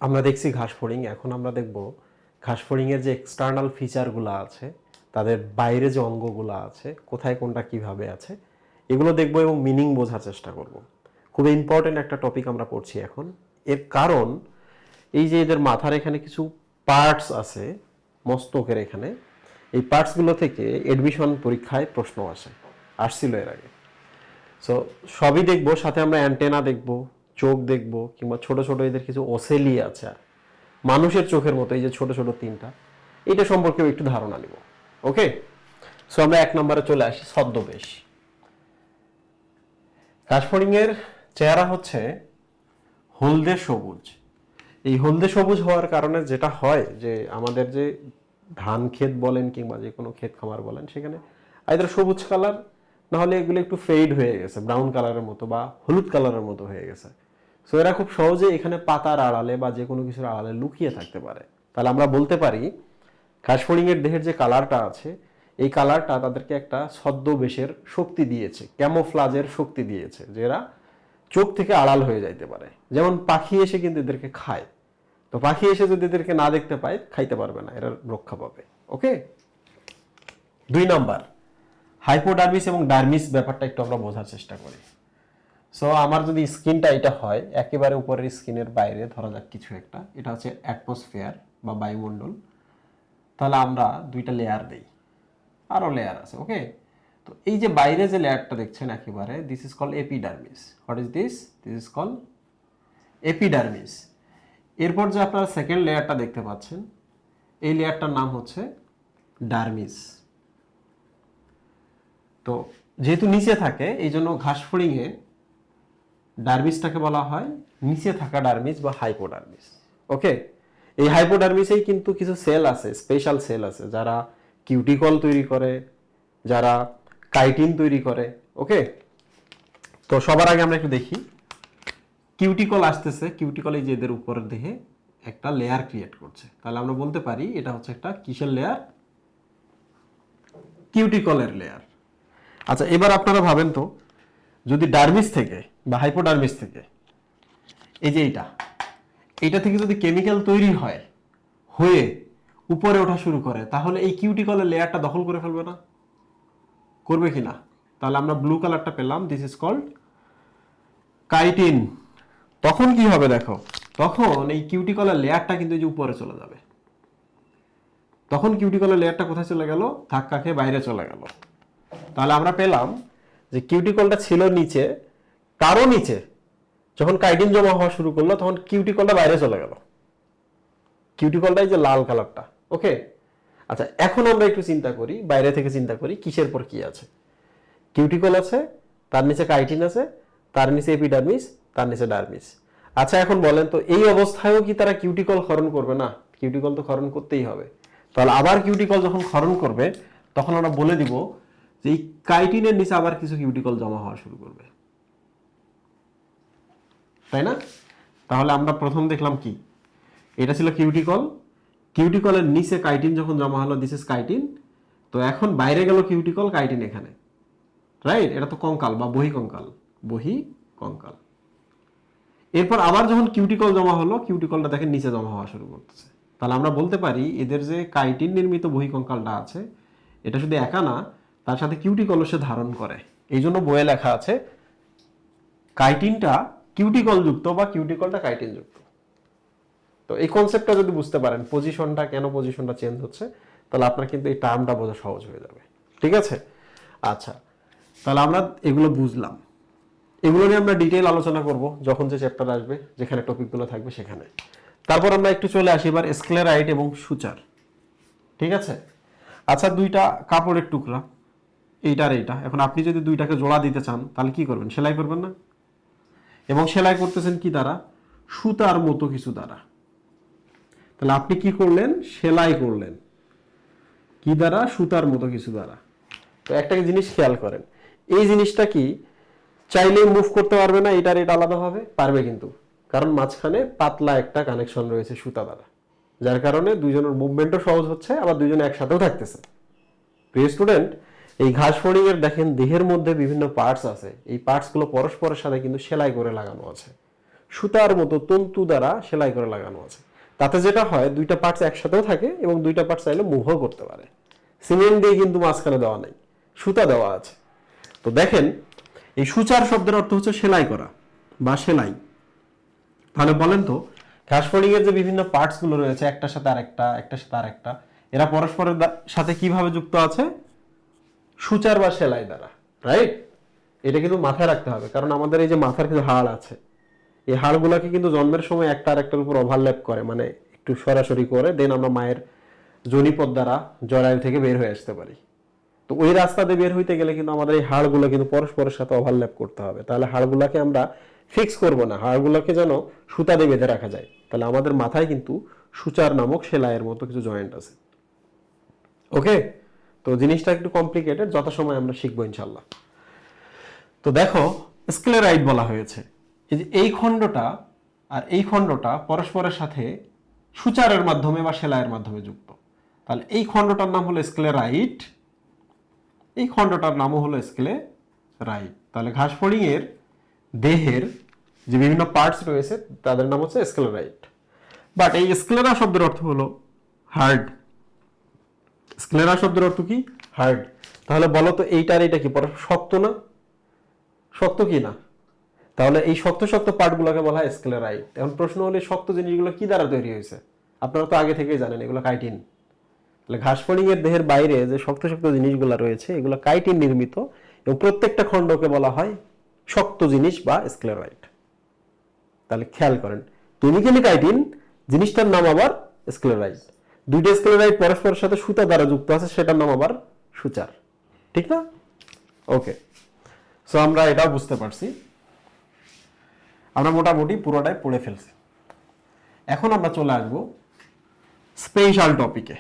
আমরা দেখছি ঘাস ফড়িং, এখন আমরা দেখব ঘাস ফড়িংয়ের যে এক্সটার্নাল ফিচারগুলো আছে, তাদের বাইরে যে অঙ্গগুলো আছে, কোথায় কোনটা কিভাবে আছে, এগুলো দেখব এবং মিনিং বোঝার চেষ্টা করব। খুবই ইম্পর্টেন্ট একটা টপিক আমরা পড়ছি এখন। এর কারণ এই যে এদের মাথার এখানে কিছু পার্টস আছে, মস্তকের এখানে, এই পার্টসগুলো থেকে এডমিশন পরীক্ষায় প্রশ্ন আসছিল এর আগে। সো সবই দেখবো, সাথে আমরা অ্যান্টেনা দেখবো, চোখ দেখবো, কিংবা ছোট ছোট এদের কিছু ওসেলি আছে মানুষের চোখের মতো, এই যে ছোট ছোট তিনটা, এটা সম্পর্কেও একটু ধারণা নিব। ওকে, সো আমরা 1 নম্বরে চলে আসি, ছদ্মবেশ। কাশফড়িং এর চেহারা হচ্ছে হলদে সবুজ। এই হলদে সবুজ হওয়ার কারণে যেটা হয় যে আমাদের যে ধান ক্ষেত বলেন কিংবা যে কোনো ক্ষেত খামার বলেন, সেখানে আইদার সবুজ কালার, না হলে এগুলো একটু ফেড হয়ে গেছে, ব্রাউন কালারের মতো বা হলুদ কালারের মতো হয়ে গেছে। সো এরা খুব সহজে এখানে পাতার আড়ালে বা যে কোনো কিছুর আড়ালে লুকিয়ে থাকতে পারে। তাহলে আমরা বলতে পারি ঘাসফড়িং এর দেহের যে কালারটা আছে, এই কালারটা তাদেরকে একটা ছদ্মবেশের শক্তি দিয়েছে, ক্যামোফ্লাজের শক্তি দিয়েছে, যে এরা চোখ থেকে আড়াল হয়ে যাইতে পারে। যেমন পাখি এসে কিন্তু এদেরকে খায়, তো পাখি এসে যদি এদেরকে না দেখতে পায়, খাইতে পারবে না, এরা রক্ষা পাবে। ওকে, 2 নাম্বার, হাইপোডার্মিস এবং ডার্মিস ব্যাপারটা একটু আমরা বোঝার চেষ্টা করি। সো আমার যদি স্কিনটা এটা হয়, একেবারে উপরের স্কিনের বাইরে ধরা যাক কিছু একটা, এটা হচ্ছে অ্যাটমসফিয়ার বা বায়ুমণ্ডল, তাহলে আমরা 2টা লেয়ার দেই, আরও লেয়ার আছে। ওকে, তো এই যে বাইরে যে লেয়ারটা দেখছেন একেবারে, this is call epidermis. What is this? This is call epidermis. এরপর যে আপনারা সেকেন্ড লেয়ারটা দেখতে পাচ্ছেন, এই লেয়ারটার নাম হচ্ছে ডার্মিস। তো যেহেতু নিচে থাকে, এই জন্য ঘাসফড়িংয়ে ডার্মিসটাকে বলা হয় নিচে থাকা ডার্মিস বা হাইপোডার্মিস। ওকে, এই হাইপোডার্মিসেই কিন্তু কিছু সেল আছে, স্পেশাল সেল আছে, যারা কিউটিকল তৈরি করে, যারা কাইটিন তৈরি করে। ওকে, তো সবার আগে আমরা একটু দেখি, কিউটিকল আসতেছে। কিউটিকল এই যে এদের উপরের দেহে একটা লেয়ার ক্রিয়েট করছে, তাহলে আমরা বলতে পারি এটা হচ্ছে একটা কিসের লেয়ার? কিউটিকলের লেয়ার। আচ্ছা, এবার আপনারা ভাবেন তো, যদি ডার্মিস থেকে বা হাইপোডার্মিস থেকে, এই যে এইটা থেকে যদি কেমিক্যাল তৈরি হয়, হয়ে উপরে ওঠা শুরু করে, তাহলে এই কিউটিকলের লেয়ারটা দখল করে ফেলবে না? করবে কি না? তাহলে আমরা ব্লু কালারটা পেলাম, দিস ইজ কল্ড কাইটিন। তখন কি হবে দেখো, তখন এই কিউটিকলের লেয়ারটা কিন্তু এই যে উপরে চলে যাবে। তখন কিউটিকলের লেয়ারটা কোথায় চলে গেল? ধাক্কা খেয়ে বাইরে চলে গেল। তাহলে আমরা পেলাম যে কিউটিকলটা ছিল নিচে, তারও নিচে যখন কাইটিন জমা হওয়া শুরু করলো, তখন কিউটিকলটা বাইরে চলে গেল। কিউটিকলটাই যে লাল কালারটা। ওকে, আচ্ছা, এখন আমরা একটু চিন্তা করি, বাইরে থেকে চিন্তা করি, কিসের পর কি আছে? কিউটিকল আছে, তার নিচে কাইটিন আছে, তার নিচে এপিডার্মিস, তার নিচে ডার্মিস। আচ্ছা, এখন বলেন তো, এই অবস্থায়ও কি তারা কিউটিকল ক্ষরণ করবে না? কিউটিকল তো ক্ষরণ করতেই হবে। তাহলে আবার কিউটিকল যখন ক্ষরণ করবে, তখন আমরা বলে দিব যে এই কাইটিনের নিচে আবার কিছু কিউটিকল জমা হওয়া শুরু করবে, তাই না? তাহলে আমরা প্রথম দেখলাম কি, এটা ছিল কিউটিকল, কিউটিকলের নিচে কাইটিন যখন জমা হলো, দিস ইজ কাইটিন। তো এখন বাইরে গেল কিউটিকল, কাইটিন এখানে, রাইট? এটা তো কঙ্কাল বা বহিকঙ্কাল, বহিকঙ্কাল। এরপর আবার যখন কিউটিকল জমা হলো, কিউটিকলটা দেখেন নিচে জমা হওয়া শুরু করতেছে। তাহলে আমরা বলতে পারি এদের যে কাইটিন নির্মিত বহিকঙ্কালটা আছে, এটা শুধু একা না, তার সাথে কিউটিকলও সে ধারণ করে। এই জন্য বইয়ে লেখা আছে কাইটিনটা কিউটিকল যুক্ত বা কিউটিকলটা কাইটিন যুক্ত। তো এই কনসেপ্টটা যদি বুঝতে পারেন, পজিশনটা কেন পজিশনটা চেঞ্জ হচ্ছে, তাহলে আপনার কিন্তু এই টার্মটা বোঝা সহজ হয়ে যাবে। ঠিক আছে? আচ্ছা, তাহলে আমরা এগুলো বুঝলাম। এগুলো নিয়ে আমরা ডিটেইল আলোচনা করব যখন যে চ্যাপ্টার আসবে, যেখানে টপিকগুলো থাকবে সেখানে। তারপর আমরা একটু চলে আসি এবার স্ক্লেরাইট এবং সুচার। ঠিক আছে? আচ্ছা, 2টা কাপড়ের টুকরা, এইটা আর এইটা, এখন আপনি যদি 2টাকে জোড়া দিতে চান, তাহলে কি করবেন? সেলাই করবেন না? এবং সেলাই করতেছেন কি দ্বারা? সুতার মতো কিছু দ্বারা। তাহলে আপনি কি করলেন? সেলাই করলেন কি দ্বারা? সুতার মতো কিছু দ্বারা। তো একটা জিনিস খেয়াল করেন, এই জিনিসটা কি চাইলে মুভ করতে পারবে না, এটা আলাদাভাবে পারবে কিন্তু, কারণ মাঝখানে পাতলা একটা কানেকশন রয়েছে সুতা দ্বারা, যার কারণে দুইজনের মুভমেন্টও সহজ হচ্ছে, আবার দুইজনে একসাথেও থাকতেছে। প্রিয় স্টুডেন্ট, এই ঘাসফড়িং এর দেখেন দেহের মধ্যে বিভিন্ন পার্টস আছে, এই পার্টসগুলো পরস্পরের সাথে কিন্তু সেলাই করে লাগানো আছে। সুতার মতো তন্তু দ্বারা সেলাই করে লাগানো আছে। তাতে যেটা হয় দুইটা পার্টস একসাথেও থাকে এবং দুইটা পার্টস চাইলে মুভও করতে পারে। সিমেন্ট দিয়ে কিন্তু মাঝখানে দেওয়া নেই, সুতা দেওয়া আছে। তো দেখেন এই সূচার শব্দের অর্থ হচ্ছে সেলাই করা বা সেলাই। তাহলে বলেন তো ঘাসফড়িং এর যে বিভিন্ন পার্টস গুলো রয়েছে একটার সাথে আরেকটা, একটার সাথে আরেকটা, এরা পরস্পরের সাথে কিভাবে যুক্ত আছে? সূচার বা সেলাই দ্বারা, রাইট? এটা কিন্তু মাথায় রাখতে হবে, কারণ আমাদের এই যে মাথার কিছু হাড় আছে, এই হাড়গুলোকে কিন্তু জন্মের সময় একটা আরেকটার উপর ওভারল্যাপ করে, মানে একটু সরাসরি করে, দেন আমরা মায়ের যোনিপথ দ্বারা জরায়ু থেকে বের হয়ে আসতে পারি। তো ওই রাস্তা দিয়ে বের হইতে গেলে কিন্তু আমাদের এই হাড়গুলো কিন্তু পরস্পরের সাথে ওভারল্যাপ করতে হবে। তাহলে হাড়গুলোকে আমরা ফিক্স করব না, হাড়গুলোকে যেন সুতা দিয়ে বেঁধে রাখা যায়। তাহলে আমাদের মাথায় কিন্তু সূচার নামক সেলাইয়ের মতো কিছু জয়েন্ট আছে। ওকে, তো জিনিসটা একটু কমপ্লিকেটেড, যথাসময় আমরা শিখবো ইনশাল্লাহ। তো দেখো স্ক্লেরাইড বলা হয়েছে, এই যে এই খণ্ডটা আর এই খণ্ডটা পরস্পরের সাথে সূচারের মাধ্যমে বা সেলাইয়ের মাধ্যমে যুক্ত। তাহলে এই খণ্ডটার নাম হলো স্ক্লেরাইড, এই খণ্ডটার নামও হলো স্ক্লেরাইড। তাহলে ঘাসফড়িং এর দেহের যে বিভিন্ন পার্টস রয়েছে তাদের নাম হচ্ছে স্ক্লেরাইড। বাট এই স্ক্লেরা শব্দের অর্থ হলো হার্ড। স্ক্লেরা শব্দের অর্থ কি? হার্ড। তাহলে বলো তো এইটার এটা কি শক্ত না? শক্ত কি না? তাহলে এই শক্ত শক্ত পার্টগুলোকে বলা হয় স্ক্লেরাইড। এখন প্রশ্ন হলো শক্ত জিনিসগুলো কি দ্বারা তৈরি হয়েছে? আপনারা তো আগে থেকেই জানেন এগুলো কাইটিন। তাহলে ঘাসফড়িং এর দেহের বাইরে যে শক্ত শক্ত জিনিসগুলো রয়েছে এগুলো কাইটিন নির্মিত, এবং প্রত্যেকটা খণ্ডকে বলা হয় শক্ত জিনিস বা স্ক্লেরাইড। তাহলে খেয়াল করেন, কেমিক্যালি কাইটিন, জিনিসটার নাম আবার স্ক্লেরাইড। দুইটা স্ক্লেরাইড পরস্পরের সাথে সুতা দ্বারা যুক্ত আছে, সেটার নাম আবার সূচার। ঠিক না? ওকে, সো আমরা এটাও বুঝতে পারছি, আমরা মোটামুটি পুরোটাই পড়ে ফেলছি। এখন আমরা চলে আসবো স্পেশাল টপিকে,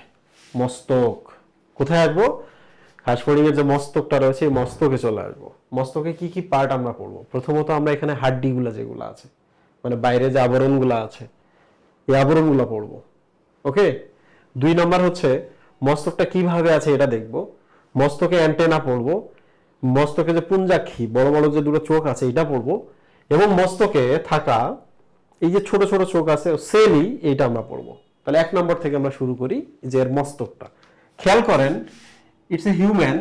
মস্তক। কোথায় আসবো? ঘাসফড়িং এর যে মস্তকটা রয়েছে এই মস্তকে চলে আসবো। মস্তকে কি কি পার্ট আমরা পড়বো? প্রথমত আমরা এখানে হাড্ডিগুলা যেগুলো আছে, মানে বাইরে যে আবরণগুলো আছে, এই আবরণগুলো পড়বো। ওকে, 2 নম্বর হচ্ছে মস্তকটা কিভাবে আছে এটা দেখবো। মস্তকে অ্যান্টেনা পড়বো, মস্তকে যে পুঞ্জাক্ষী বড় বড় যে দুটো চোখ আছে এটা পড়বো, এবং মস্তকে থাকা এই যে ছোট ছোট চোখ আছে সেলই, এইটা আমরা পড়বো। তাহলে 1 নম্বর থেকে আমরা শুরু করি, যে এর মস্তকটা। খেয়াল করেন ইটস এ হিউম্যান,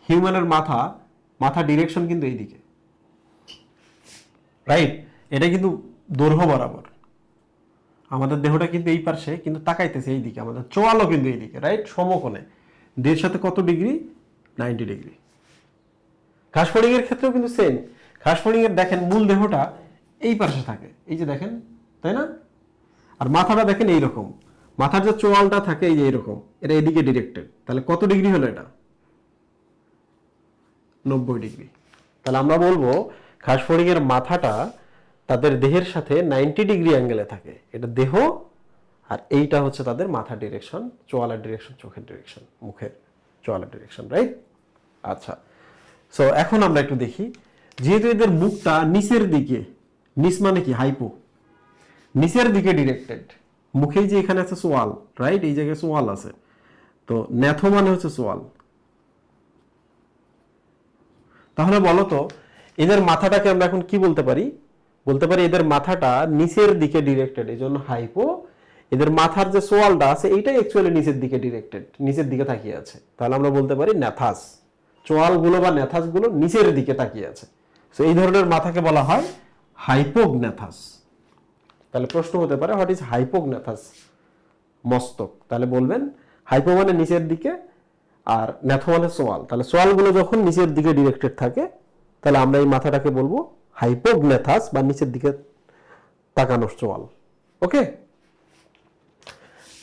হিউম্যানের মাথা, মাথা ডিরেকশন কিন্তু এইদিকে, রাইট? এটা কিন্তু দৈর্ঘ্য বরাবর। আমাদের দেহটা কিন্তু এই পাশে কিন্তু তাকাইতেছে এইদিকে, আমাদের চোয়ালও কিন্তু এইদিকে, রাইট? সমকোণে। দেহের সাথে কত ডিগ্রি? 90 ডিগ্রি। ঘাসফড়িং এর ক্ষেত্রেও কিন্তু সেম। ঘাসফড়িং এর দেখেন মূল দেহটা এই পাশে থাকে, এই যে দেখেন, তাই না? আর মাথাটা দেখেন এইরকম, মাথার যে চোয়ালটা থাকে এই যে এইরকম, এটা এদিকে ডিরেক্টেড। তাহলে কত ডিগ্রি হলো এটা? 90 ডিগ্রি। তাহলে আমরা বলবো ঘাসফড়িং এর মাথাটা তাদের দেহের সাথে 90 ডিগ্রি অ্যাঙ্গেলে থাকে, এটা দেহ। আর এইটা হচ্ছে তাদের মাথা ডিরেকশন, চোয়ালের ডিরেকশন, চোখের ডিরেকশন, মুখের চোয়ালের ডিরেকশন, রাইট? আচ্ছা, সো এখন আমরা একটু দেখি, যেহেতু এদের মুখটা নিচের দিকে, নিচ মানে কি? হাইপো, নিচের দিকে ডিরেক্টেড। মুখেই যে এখানে আছে সোয়াল, রাইট? এই জায়গায় সোয়াল আছে, তো ন্যাথো মানে হচ্ছে সোয়াল। তাহলে বলো তো এদের মাথাটাকে আমরা এখন কি বলতে পারি? বলতে পারি এদের মাথাটা নিচের দিকে ডিরেক্টেড, এই জন্য হাইপো। এদের মাথার যে সোয়ালটা আছে এইটাই অ্যাকচুয়ালি নিচের দিকে ডিরেক্টেড, নিচের দিকে তাকিয়ে আছে। তাহলে আমরা বলতে পারি ন্যাথাস। চোয়ালগুলো বা ন্যাথাসগুলো নিচের দিকে তাকিয়ে আছে, সো এই ধরনের মাথাকে বলা হয় হাইপোগন্যাথাস। তাহলে প্রশ্ন হতে পারে হোয়াট ইজ হাইপোগন্যাথাস মস্তক? তাহলে বলবেন হাইপো মানে নিচের দিকে, আর ন্যাথো মানে সোয়াল। তাহলে সোয়ালগুলো যখন নিচের দিকে ডিরেক্টেড থাকে তাহলে আমরা এই মাথাটাকে বলবো হাইপোগন্যাথাস বা নিচের দিকে তাকানোর চোয়াল। ওকে,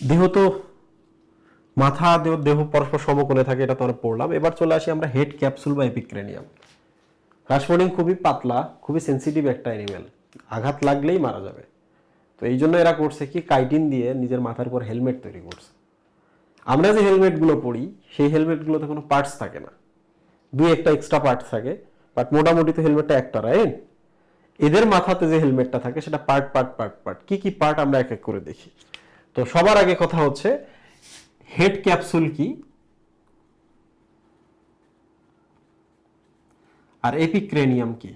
দেহ তো মাথা দেহ পরস্পর সমকোণে থাকে, এটা তো আমরা পড়লাম। এবার চলে আসি আমরা হেড ক্যাপসুল বা এপিক্রেনিয়াম। ঘাসফড়িং খুবই পাতলা, খুবই সেন্সিটিভ একটা অ্যানিমেল, আঘাত লাগলেই মারা যাবে। তো এই জন্য এরা করছে কি, কাইটিন দিয়ে নিজের মাথার উপর হেলমেট তৈরি করছে। আমরা যে হেলমেটগুলো পরি সেই হেলমেটগুলোতে কোনো পার্টস থাকে না, 2-1টা এক্সট্রা পার্টস থাকে, বাট মোটামুটি তো হেলমেটটা একটা, রাইট? এদের মাথাতে যে হেলমেটটা থাকে সেটা পার্ট পার্ট পার্ট পার্ট। কি কি পার্ট আমরা এক এক করে দেখি। তো সবার আগে কথা হচ্ছে হেড ক্যাপসুল কি আর এপিক্রেনিয়াম কি।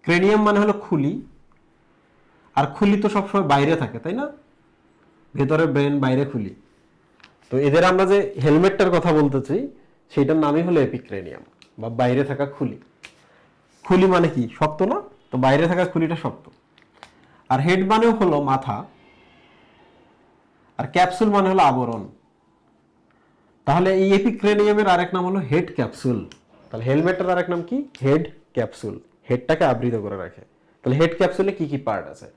ক্রেনিয়াম মানে হলো খুলি, আর খুলি তো সবসময় বাইরে থাকে, তাই না? ভেতরে ব্রেন, বাইরে খুলি। তো এদের আমরা যে হেলমেটটার কথা বলতেছি সেইটার নামই হলো এপিক্রেনিয়াম বা বাইরে থাকা খুলি। খুলি মানে কি? শক্ত না? তো বাইরে থাকা খুলিটা শক্ত। আর হেড মানেও হলো মাথা, আর ক্যাপসুল মানে হলো আবরণ। তাহলে এই এপিক্রেনিয়ামের আরেক নাম হলো হেড ক্যাপসুল। তাহলে হেলমেটটার আরেক নাম কি? Head capsule. হেডটাকে আবৃত করে রাখে। তাহলে হেড ক্যাপসুলে কি কি পার্ট আছে?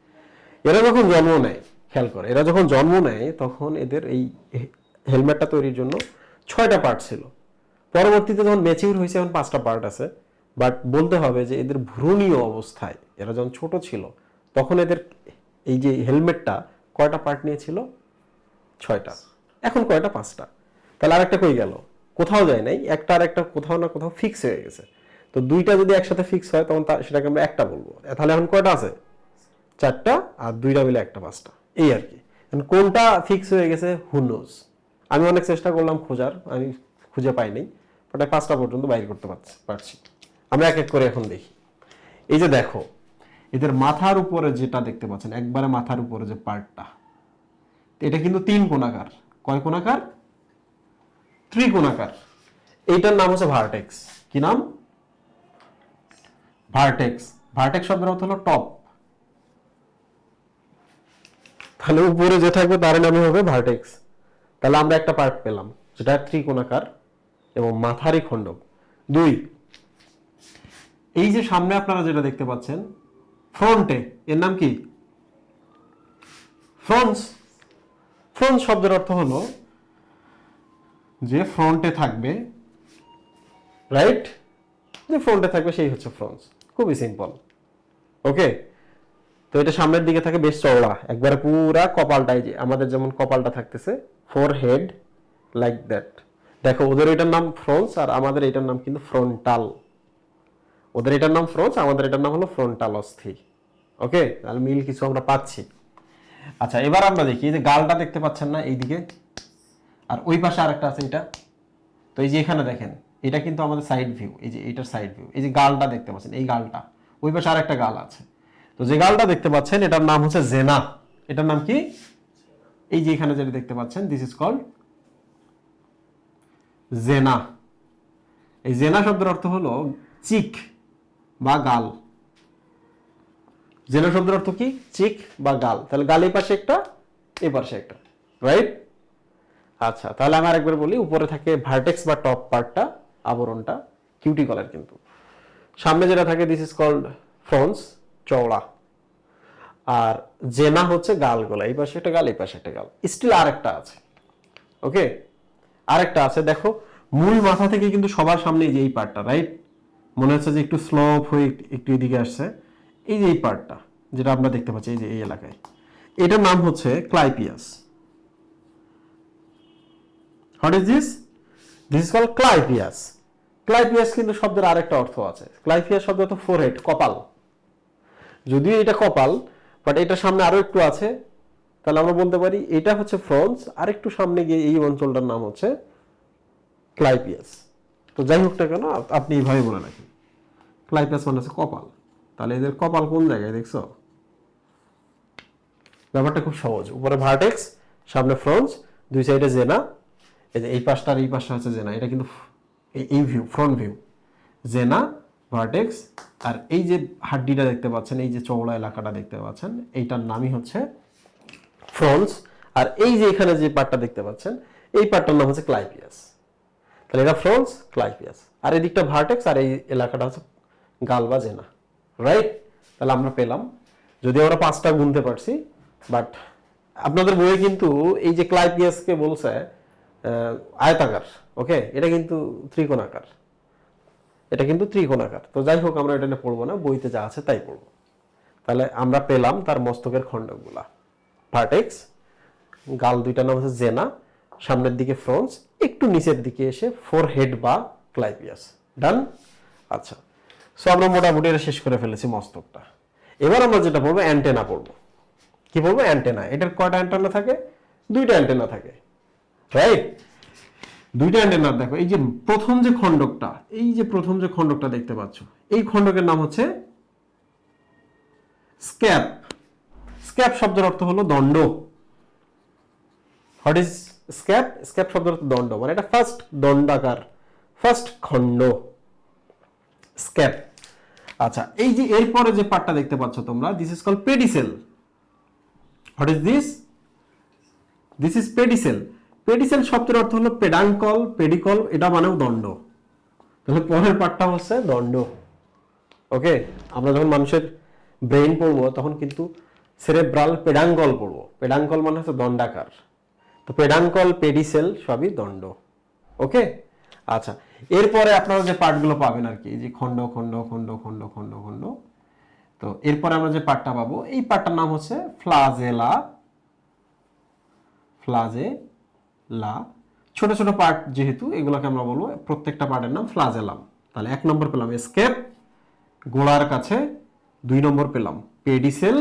এরা যখন জন্ম নেয়, খেয়াল করে, এরা যখন জন্ম নেয় তখন এদের এই হেলমেটটা তৈরির জন্য 6টা পার্ট ছিল। পরবর্তীতে যখন ম্যাচিউর হয়েছে এখন 5টা পার্ট আছে। বাট বলতে হবে যে এদের ভ্রূণীয় অবস্থায়, এরা যখন ছোট ছিল তখন এদের এই যে হেলমেটটা কয়টা পার্ট নিয়েছিল? 6টা। এখন কয়টা? 5টা। তাহলে আরেকটা কই গেল? কোথাও যায় নাই, একটা আর একটা কোথাও না কোথাও ফিক্স হয়ে গেছে। তো দুইটা যদি একসাথে ফিক্স হয় তখন সেটাকে আমরা একটা বলবো। তাহলে এখন কয়টা আছে? 4টা, আর দুইটা মিলে একটা, 5টা। এই আর কি। কোনটা ফিক্স হয়ে গেছে হু নোজ। আমি অনেক চেষ্টা করলাম খোঁজার, আমি খুঁজে পাইনি, বাট 5টা পর্যন্ত বাইর করতে পারছি। আমরা এক এক করে এখন দেখি। এই যে দেখো, এদের মাথার উপরে যেটা দেখতে পাচ্ছেন, একবারে মাথার উপরে যে পার্টটা, এটা কিন্তু 3 কোণাকার। কয় কোণাকার? ত্রিকোণাকার। এইটার নাম হচ্ছে ভার্টেক্স। কি নাম? ভার্টেক্স। ভার্টেক্স শব্দের অর্থ হলো টপ। তাহলে উপরে যে থাকবে তার নামই হবে ভার্টেক্স। তাহলে আমরা একটা পার্ট পেলাম যেটা ত্রিকোণাকার এবং মাথারই খণ্ডক। 2, এই যে সামনে আপনারা যেটা দেখতে পাচ্ছেন ফ্রন্টে, এর নাম কি? ফ্রন্টস। ফ্রন্ট শব্দের অর্থ হলো যে ফ্রন্টে থাকবে, রাইট? যে ফ্রন্টে থাকবে সেই হচ্ছে ফ্রন্টস। খুবই সিম্পল। ওকে। তো এটা সামনের দিকে থাকে, বেশ চওড়া, একবারে পুরা কপালটাই, যে আমাদের যেমন কপালটা থাকতেছে, ফোর হেড লাইক দ্যাট। দেখো ওদের এটার নাম ফ্রন্টস আর আমাদের এটার নাম কিন্তু ফ্রন্টাল। ওদের এটার নাম ফ্রন্টস, আমাদের এটার নাম হলো ফ্রন্টাল অস্থি। ওকে, তাহলে মিল কিছু আমরা পাচ্ছি। আচ্ছা, এবার আমরা দেখি এই যে গালটা দেখতে পাচ্ছেন না এইদিকে, আর ওই পাশে আরেকটা আছে এটা। তো এই যে এখানে দেখেন, এটা কিন্তু আমাদের সাইড ভিউ, এই যে এটার সাইড ভিউ। এই যে গালটা দেখতে পাচ্ছেন, এই গালটা, ওই পাশে আরেকটা গাল আছে। তো যে গালটা দেখতে পাচ্ছেন এটার নাম হচ্ছে জেনা। এটার নাম কি? এই যে এখানে যেটা দেখতে পাচ্ছেন, দিস ইজ কল্ড জেনা। এই জেনা শব্দের অর্থ হলো চিক বা গাল। জেনা শব্দের অর্থ কি? চিক বা গাল। তাহলে গাল এই পাশে একটা, এই পাশে একটা, রাইট? আচ্ছা, তাহলে আমি আরেকবার বলি। উপরে থাকে ভার্টেক্স বা টপ পার্টটা, আবরণটা কিউটিকলের। কিন্তু সামনে যেটা থাকে দিস ইজ কল্ড ফ্রন্টস, চওড়া। আর জেনা হচ্ছে গালগুলা, এই পাশে একটা গাল, এই পাশে একটা গাল। স্টিল আরেকটা আছে। ওকে, আরেকটা আছে। দেখো মূল মাথা থেকে কিন্তু সবার সামনে এই যে এই পার্টটা, রাইট? মনে হচ্ছে যে একটু স্লোপ হয়ে একটু এদিকে আসছে। এই যে এই পার্টটা যেটা আমরা দেখতে পাচ্ছি এই যে এই এলাকায়, এটার নাম হচ্ছে clypeus. What is this? This is called clypeus. Clypeus কিন্তু শব্দের আরেকটা অর্থ আছে। ক্লাইপিয়াস শব্দ অর্থ ফোরহেড, কপাল। যদিও এটা কপাল, বাট এটার সামনে আরো একটু আছে। তাহলে আমরা বলতে পারি এটা হচ্ছে ফ্রন্টস, আর একটু সামনে গিয়ে এই অঞ্চলটার নাম হচ্ছে ক্লাইপিয়াস। তো যাই হোক না কেন, আপনি এইভাবে বলে রাখেন, ক্লাইপিয়াস মানে হচ্ছে কপাল। তাহলে এদের কপাল কোন জায়গায় দেখছো? ব্যাপারটা খুব সহজ। উপরে ভার্টেক্স, সামনে ফ্রন্টস, দুই সাইডে জেনা। এই যে এই পাশটা আর এই পাশটা হচ্ছে জেনা। এটা কিন্তু এই ভিউ, ফ্রন্ট ভিউ, জেনা, ভার্টেক্স। আর এই যে হাড্ডিটা দেখতে পাচ্ছেন, এই যে চওড়া এলাকাটা দেখতে পাচ্ছেন, এইটার নামই হচ্ছে ফ্রন্টস। আর এই যে এখানে যে পার্টটা দেখতে পাচ্ছেন, এই পার্টটার নাম হচ্ছে ক্লাইপিয়াস। তাহলে এটা ফ্রন্টস, ক্লাইপিয়াস, আর এই দিকটা ভার্টেক্স, আর এই এলাকাটা হচ্ছে গাল বা জেনা, রাইট? তাহলে আমরা পেলাম, যদি আমরা 5টা গুনতে পারছি। বাট আপনাদের বইয়ে কিন্তু এই যে ক্লাইপিয়াসকে বলছে আয়তাকার। ওকে, এটা কিন্তু ত্রিকোণাকার। এটা কিন্তু ত্রিকোণাকার। তো যাই হোক, আমরা এটা নিয়ে পড়বো না, বইতে যা আছে তাই পড়বো। তাহলে আমরা পেলাম তার মস্তকের খণ্ডকগুলা, ভার্টেক্স, গাল দুইটার নাম হচ্ছে জেনা, সামনের দিকে ফ্রন্টস, একটু নিচের দিকে এসে ফোর হেড বা ক্লাইপিয়াস। ডান? আচ্ছা, সো আমরা মোটামুটি এটা শেষ করে ফেলেছি মস্তকটা। এবার আমরা যেটা পড়বো অ্যান্টেনা পড়বো। কি পড়বো? অ্যান্টেনা। এটার কয়টা অ্যান্টেনা থাকে? 2টা অ্যান্টেনা থাকে, রাইট? 2টা অ্যান্টেনা। দেখো এই যে প্রথম যে খণ্ডকটা, এই যে প্রথম যে খণ্ডকটা দেখতে পাচ্ছ, এই খণ্ডকের নাম হচ্ছে স্ক্যাপ, স্ক্যাপ শব্দের অর্থ হলো দণ্ড। What is স্ক্যাপ? স্ক্যাপ শব্দের অর্থ দণ্ড, মানে এটা ফার্স্ট দণ্ডাকার, ফার্স্ট খণ্ড, স্ক্যাপ। আচ্ছা, এই যে এরপরে যে পার্টটা দেখতে পাচ্ছ তোমরা, this is called pedicel. What is this? This is pedicel. Pedicel শব্দের অর্থ হলো পেডাঙ্কল, পেডিকল, এটা মানেও দণ্ড। তাহলে পরের পার্টটা হচ্ছে দণ্ড। ওকে, আমরা যখন মানুষের ব্রেন পড়বো তখন কিন্তু সেরেব্রাল পেডাঙ্কল পড়বো। পেডাঙ্কল মানে হচ্ছে দণ্ডাকার, তো পেডাঙ্কল, পেডিসেল সবই দণ্ড। ওকে, আচ্ছা, এরপরে আপনারা যে পার্টগুলো পাবেন আর কি, যে খণ্ড খণ্ড খণ্ড খণ্ড খণ্ড খণ্ড, তো এরপরে আমরা যে পার্টটা পাবো, এই পার্টটার নাম হচ্ছে ফ্লাজেলা। ফ্লাজেলা, ছোট ছোট পার্ট যেহেতু, এগুলোকে আমরা বলবো প্রত্যেকটা পার্টের নাম ফ্লাজেলাম। তাহলে 1 নম্বর পেলাম এস্কেপ, গোড়ার কাছে। 2 নম্বর পেলাম পেডিসেল,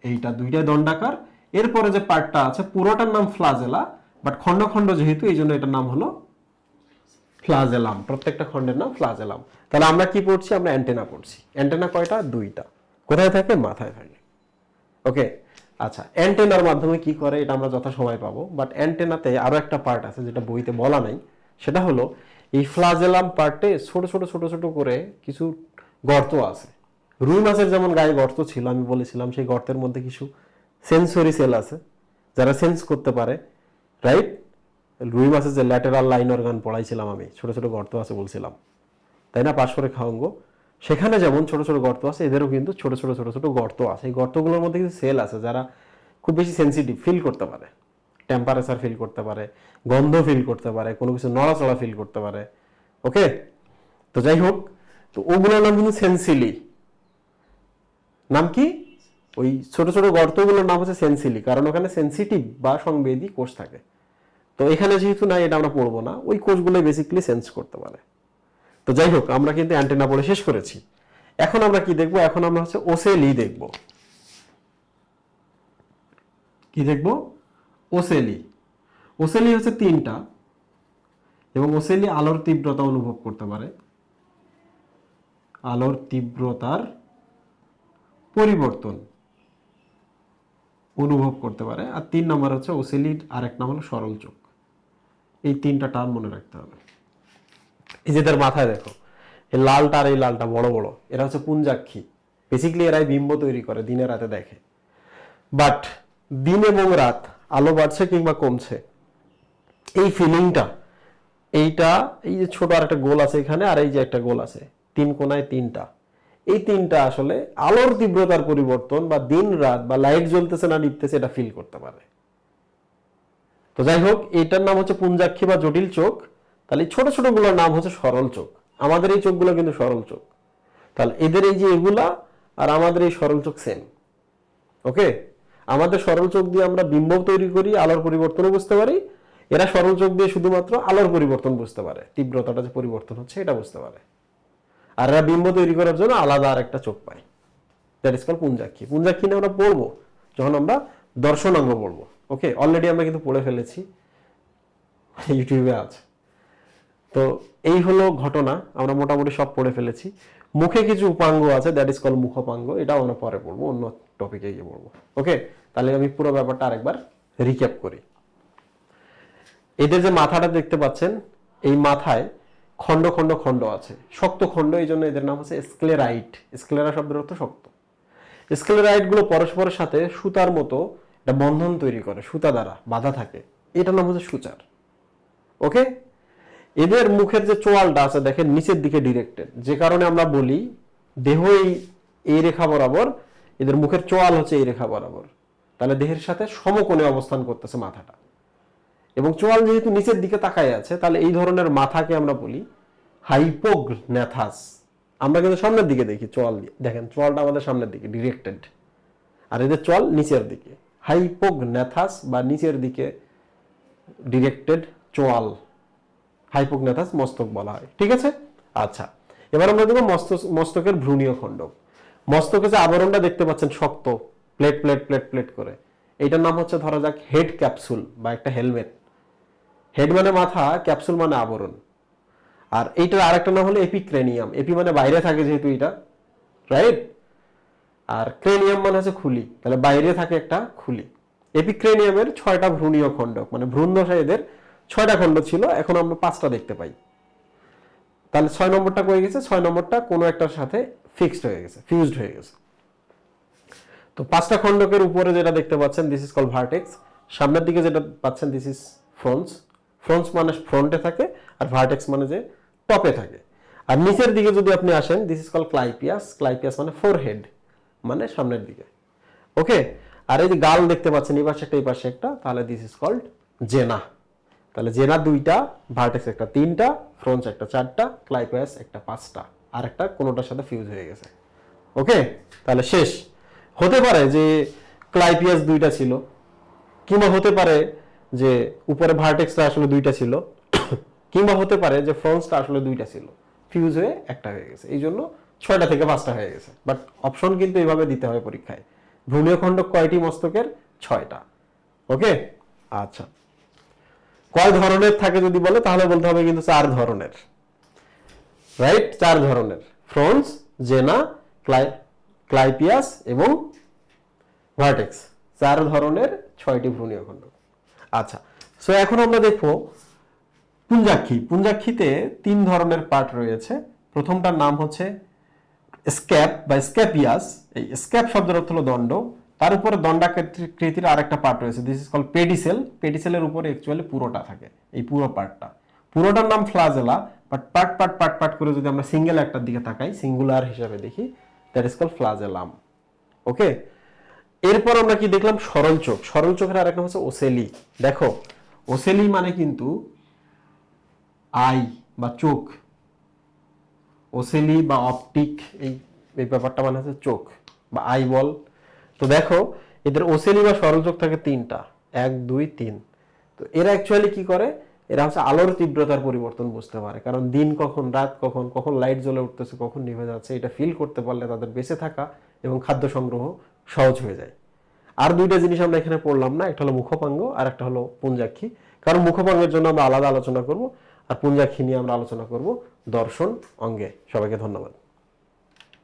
এইটা দুইটাই দণ্ডাকার। এরপরে যে পার্টটা আছে পুরোটার নাম ফ্লাজেলা, বাট খণ্ড খণ্ড যেহেতু এই জন্য এটার নাম হলো ফ্লাজেলাম। প্রত্যেকটা খণ্ডের নাম ফ্লাজেলাম। তাহলে আমরা কি পড়ছি? আমরা অ্যান্টেনা পড়ছি। অ্যান্টেনা কয়টা? 2টা। কোথায় থাকে? মাথায় থাকে। ওকে, আচ্ছা, অ্যান্টেনার মাধ্যমে কি করে এটা আমরা যথাসময় পাবো, বাট অ্যান্টেনাতে আরো একটা পার্ট আছে যেটা বইতে বলা নাই। সেটা হলো এই ফ্লাজেলাম পার্টে ছোট ছোট ছোট ছোট করে কিছু গর্ত আছে। রুই মাছের যেমন গায়ে গর্ত ছিল, আমি বলেছিলাম, সেই গর্তের মধ্যে কিছু সেন্সরি সেল আছে যারা সেন্স করতে পারে, রাইট? রুই মাছের যে ল্যাটেরাল লাইন অর্গান পড়াইছিলাম আমি, ছোট ছোট গর্ত আছে বলছিলাম, তাই না? পাশ করে খাওয়াঙ্গ, সেখানে যেমন ছোট ছোট গর্ত আছে, এদেরও কিন্তু ছোট ছোট ছোট ছোট গর্ত আছে। এই গর্তগুলোর মধ্যে কিছু সেল আছে যারা খুব বেশি সেন্সিটিভ, ফিল করতে পারে, টেম্পারেচার ফিল করতে পারে, গন্ধ ফিল করতে পারে, কোনো কিছু নড়াচড়া ফিল করতে পারে। ওকে, তো যাই হোক, তো ওগুলোর নাম কিন্তু সেন্সিলি। নাম কি? ওই ছোট ছোট গর্তগুলোর নাম হচ্ছে সেন্সিলি, কারণ ওখানে সেন্সিটিভ বা সংবেদী কোষ থাকে। তো এখানে যেহেতু নাই, এটা আমরা পড়বো না। ওই কোষগুলো বেসিক্যালি সেন্স করতে পারে। তো যাই হোক, আমরা কিন্তু অ্যান্টেনা পড়ে শেষ করেছি। এখন আমরা কি দেখবো? এখন আমরা হচ্ছে ওসেলি দেখব। কি দেখব? ওসেলি। ওসেলি হচ্ছে 3টা, এবং ওসেলি আলোর তীব্রতা অনুভব করতে পারে, আলোর তীব্রতার পরিবর্তন অনুভব করতে পারে। আর 3 নম্বর হচ্ছে ওসেলির আরেক নাম হলো সরল চোখ। এই 3টা টার্ম মনে রাখতে হবে। এই যে তার মাথায় দেখো, এই লালটা আর এই লালটা বড় বড়, এরা হচ্ছে পুঞ্জাক্ষী। বেসিক্যালি এরাই বিম্ব তৈরি করে, দিনে রাতে দেখে। বাট দিন এবং রাত, আলো বাড়ছে কিংবা কমছে, এই ফিলিংটা, এইটা, এই যে ছোট আর একটা গোল আছে এখানে, আর এই যে একটা গোল আছে 3 কোণায় 3টা, এই 3টা আসলে আলোর তীব্রতার পরিবর্তন বা দিন রাত বা লাইট জ্বলতেছে না নিভতেছে এটা ফিল করতে পারে। তো যাই হোক, এটার নাম হচ্ছে পুঞ্জাক্ষী বা জটিল চোখ। তাহলে ছোট ছোট গুলোর নাম হচ্ছে সরল চোখ। আমাদের এই চোখগুলো কিন্তু সরল চোখ। তাহলে এদের এই যে এগুলা আর আমাদের এই সরল চোখ সেম। ওকে, আমাদের সরল চোখ দিয়ে আমরা বিম্ব তৈরি করি, আলোর পরিবর্তনও বুঝতে পারি। এরা সরল চোখ দিয়ে শুধুমাত্র আলোর পরিবর্তন বুঝতে পারে, তীব্রতাটা যে পরিবর্তন হচ্ছে এটা বুঝতে পারে। আর এরা বিম্ব তৈরি করার জন্য আলাদা আর একটা চোখ পায়, দ্যাট ইজ কল্ড পুঞ্জাক্ষী। পুঞ্জাক্ষী নিয়ে আমরা পড়বো যখন আমরা দর্শনাঙ্গ পড়বো। ওকে, অলরেডি আমরা কিন্তু পড়ে ফেলেছি, ইউটিউবে আছে। তো এই হলো ঘটনা, আমরা মোটামুটি সব পড়ে ফেলেছি। মুখে কিছু উপাঙ্গ আছে, দ্যাট ইজ কল মুখপাঙ্গ, এটাও আমরা পরে পড়বো, অন্য টপিকে গিয়ে পড়বো। ওকে, তাহলে আমি পুরো ব্যাপারটা আরেকবার রিক্যাপ করি। এদের যে মাথাটা দেখতে পাচ্ছেন, এই মাথায় খণ্ড খণ্ড খণ্ড আছে, শক্ত খণ্ড, এই জন্য এদের নাম হচ্ছে স্ক্লেরাইট। স্ক্লেরা শব্দের অর্থ শক্ত। স্ক্লেরাইট গুলো পরস্পরের সাথে সুতার মতো একটা বন্ধন তৈরি করে, সুতা দ্বারা বাঁধা থাকে, এটার নাম হচ্ছে সূচার। ওকে, এদের মুখের যে চোয়ালটা আছে দেখেন নিচের দিকে ডিরেক্টেড, যে কারণে আমরা বলি দেহ এই রেখা বরাবর, এদের মুখের চোয়াল হচ্ছে এই রেখা বরাবর। তাহলে দেহের সাথে সমকোণে অবস্থান করতেছে মাথাটা, এবং চোয়াল যেহেতু নিচের দিকে তাকায় আছে, তাহলে এই ধরনের মাথাকে আমরা বলি হাইপোগন্যাথাস। আমরা কিন্তু সামনের দিকে দেখি চোয়াল দিয়ে, দেখেন চোয়ালটা আমাদের সামনের দিকে ডিরেক্টেড, আর এদের চোয়াল নিচের দিকে, হাইপোগন্যাথাস বা নিচের দিকে ডিরেক্টেড চোয়াল, হাইপোগন্যাথাস মস্তক বলা হয়। ঠিক আছে, আচ্ছা, এবার আমরা দেখব মস্তকের ভ্রূণীয় খণ্ড। মস্তকে যে আবরণটা দেখতে পাচ্ছেন শক্ত, প্লেট প্লেট প্লেট প্লেট করে, এইটার নাম হচ্ছে ধরা যাক হেড ক্যাপসুল বা একটা হেলমেট। হেড মানে মাথা, ক্যাপসুল মানে আবরণ। আর এইটার আরেকটা নাম হলো এপিক্রেনিয়াম। এপি মানে বাইরে থাকে যেহেতু এটা, রাইট? আর ক্রেনিয়াম মানে হচ্ছে খুলি, তাহলে বাইরে থাকে একটা খুলি। এপিক্রেনিয়ামের 6টা ভ্রূণীয় খণ্ডক, মানে ভ্রূণ দশায় এদের 6টা খণ্ড ছিল, এখন আমরা 5টা দেখতে পাই। তাহলে 6 নম্বরটা কয়ে গেছে, 6 নম্বরটা কোনো একটার সাথে ফিক্সড হয়ে গেছে, ফিউজড হয়ে গেছে। তো 5টা খণ্ডকের উপরে যেটা দেখতে পাচ্ছেন দিস ইজ কল্ড ভার্টেক্স, সামনের দিকে যেটা পাচ্ছেন দিস ইজ ফ্রন্টস। ফ্রন্টস মানে ফ্রন্টে থাকে, আর ভার্টেক্স মানে যে টপে থাকে। আর নিচের দিকে যদি আপনি আসেন দিস ইজ কল্ড ক্লাইপিয়াস। ক্লাইপিয়াস মানে ফোরহেড, মানে সামনের দিকে। ওকে, আর এই যে গাল দেখতে পাচ্ছেন এই পাশে একটা এই পাশে একটা, তাহলে দিস ইজ কল্ড জেনা। তাহলে জেনা 2টা, ভার্টেক্স একটা 3টা, ফ্রন্টস একটা 4টা, ক্লাইপিয়াস একটা 5টা, আর একটা কোনোটার সাথে ফিউজ হয়ে গেছে। ওকে, তাহলে শেষ। হতে পারে যে ক্লাইপিয়াস 2টা ছিল, কিংবা হতে পারে যে উপরে ভার্টেক্সটা আসলে 2টা ছিল, কিংবা হতে পারে যে ফ্রন্টসটা আসলে 2টা ছিল, ফিউজ হয়ে একটা হয়ে গেছে, এই জন্য 6টা থেকে 5টা হয়ে গেছে। বাট অপশন কিন্তু এইভাবে দিতে হয় পরীক্ষায়। ভ্রূণীয় খণ্ডক কয়টি মস্তকের? 6টা। ওকে, আচ্ছা। কয় ধরনের থাকে যদি বলে, তাহলে বলতে হবে কিন্তু 4 ধরনের। রাইট, 4 ধরনের, ফ্রন্টস, জেনা, ক্লাইপিয়াস এবং ভার্টেক্স। 4 ধরনের 6টি ভ্রূণীয় খণ্ডক। আচ্ছা, সো এখন আমরা দেখবো পুঞ্জাক্ষী। পুঞ্জাক্ষীতে 3 ধরনের পার্ট রয়েছে। প্রথমটার নাম হচ্ছে স্ক্যাপ বা স্ক্যাপিয়াস। এই স্ক্যাপ শব্দের অর্থ হলো দণ্ড, তার উপরে দণ্ডাকৃতির আরেকটা পার্ট রয়েছে দিস ইজ কল্ড পেডিসেল। পেডিসেলের উপরে অ্যাকচুয়ালি পুরোটা থাকে, এই পুরো পার্টটা, পুরোটার নাম flagella. But part part part part করে যদি আমরা সিঙ্গেল একটার দিকে তাকাই, সিঙ্গুলার হিসাবে দেখি, দ্যাট ইজ কল্ড ফ্লাজেলাম। ওকে, এরপর আমরা কি দেখলাম? সরল চোখ। সরল চোখের আরেকটা হচ্ছে ওসেলি। দেখো, ওসেলি মানে কিন্তু আই বা চোখ, ওসেলি বা অপটিক, এই ব্যাপারটা মানে হচ্ছে চোখ বা আই বল। তো দেখো, এদের ওসেলি বা সরল চোখ থাকে 3টা, 1 2 3। তো এরা অ্যাকচুয়ালি কি করে? এরা হচ্ছে আলোর তীব্রতার পরিবর্তন বুঝতে পারে, কারণ দিন কখন, রাত কখন, কখন লাইট জ্বলে উঠতেছে, কখন নিভে যাচ্ছে, এটা ফিল করতে পারলে তাদের বেঁচে থাকা এবং খাদ্য সংগ্রহ সহজ হয়ে যায়। আর 2টা জিনিস আমরা এখানে পড়লাম না, একটা হলো মুখপাঙ্গ আর একটা হলো পুঞ্জাক্ষী। কারণ মুখপাঙ্গের জন্য আমরা আলাদা আলোচনা করব, আর পুঞ্জাক্ষী নিয়ে আমরা আলোচনা করব দর্শন অঙ্গে। সবাইকে ধন্যবাদ।